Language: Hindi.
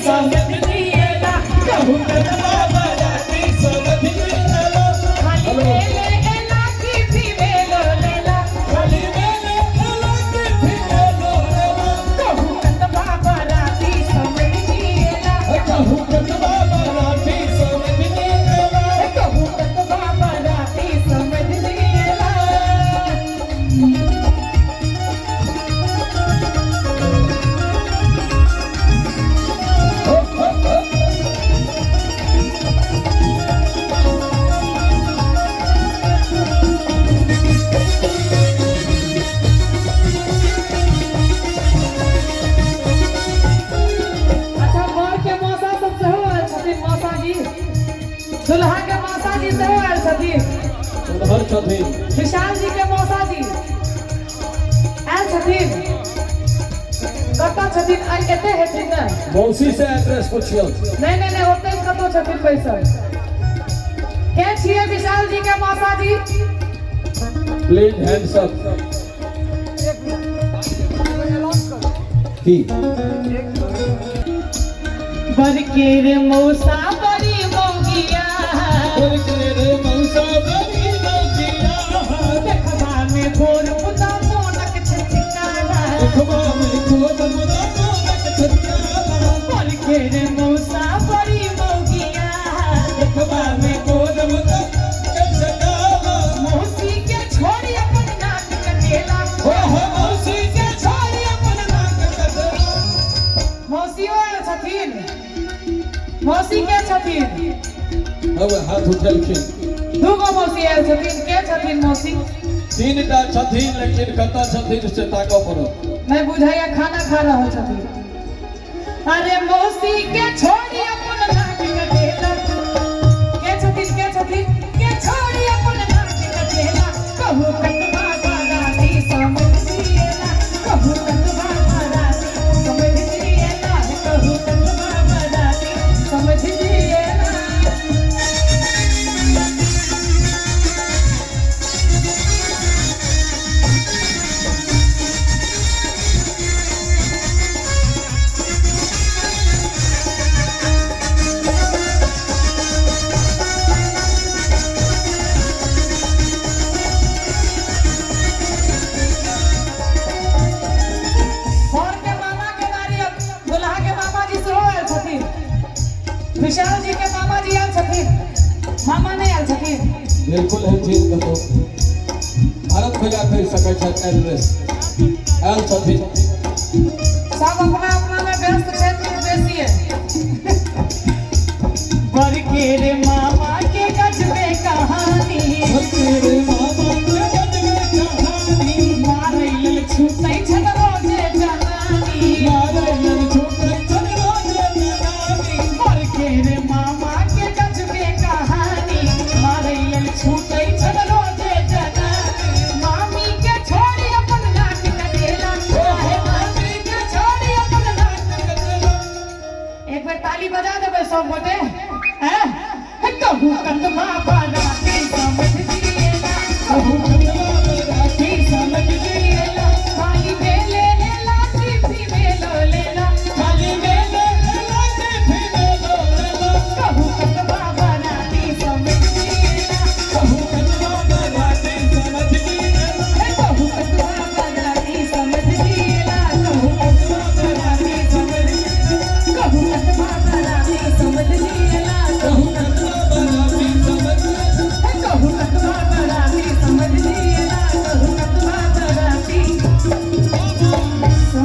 समझ दिएला कहूँ कदमा बराती समझ दिएला खाली मेले एला की भी मेलो लेला खाली मेले एला की भी मेलो लेला कहूँ कदमा बराती समझ दिएला कहूँ कदमा बराती समझ दिएला कहूँ कदमा बराती समझ दिएला दुल्हा के मौसा जी से आयल छथिन दुल्हर छथिन विशाल जी के मौसा जी आयल छथिन कतऽ छथिन एते हेथिन ने मौसी से एड्रेस पूछियो नहीं ओते कतऽ छथिन बैसल के छियै विशाल जी के मौसा जी प्लीज हैंड्स अप की बरकेर मौसा बड़ी मौगिया बरकेर मौसा बड़ी मौगिया देखबा में गोर पुता मोनक छछकाला देखबा में गोर पुता मोनक छछकाला बरकेर मौसा बड़ी मौगिया देखबा में गोर पुता छछकाला मौसी के छोड़ी अपन नाक कटेला हो मौसी के छोड़ी अपन नाक कटेला मौसी आयल छथिन मौसी के छथिन अब हाथ उठलखिन दूगो मौसी आयल छथिन के छथिन मौसी तीनटा छथिन लेकिन कतऽ छथिन से ताकऽ पड़त नहीं बुझाइया खाना खा रहल छथिन अरे मौसी के छोड़ी अपन नाक कटेला के छथिन के छोड़ी अपन नाक कटेला कहू कतबा बराती समझ दिएला कहू कतबा बराती समझ दिएला कहू कतबा बराती समझ दिएला और के मामा के नारियल दुल्हा के मामा जी से आयल छथिन विशाल जी के मामा जी आयल छथिन मामा नहीं आयल छथिन बिल्कुल है ठीक कतो भारत भैया कहि सकै छै एड्रेस आयल छथिन सब अपना अपना में व्यस्त क्षेत्र में बेसी है बरकेर मामा के गजबे कहानी बरकेर मामा के गजबे कहानी मारैल छूटै छन रोजे जनानी मारैल छूटै छन रोजे जनानी बरकेर मामा के गजबे कहानी मारैल छूटै छन रोजे जनानी मामी के छोड़ी अपन नाक कटेला मामी के छोड़ी अपन नाक कटेला एक बार ताली बजा देबै सब गोटे हैं कहू कतबा बराती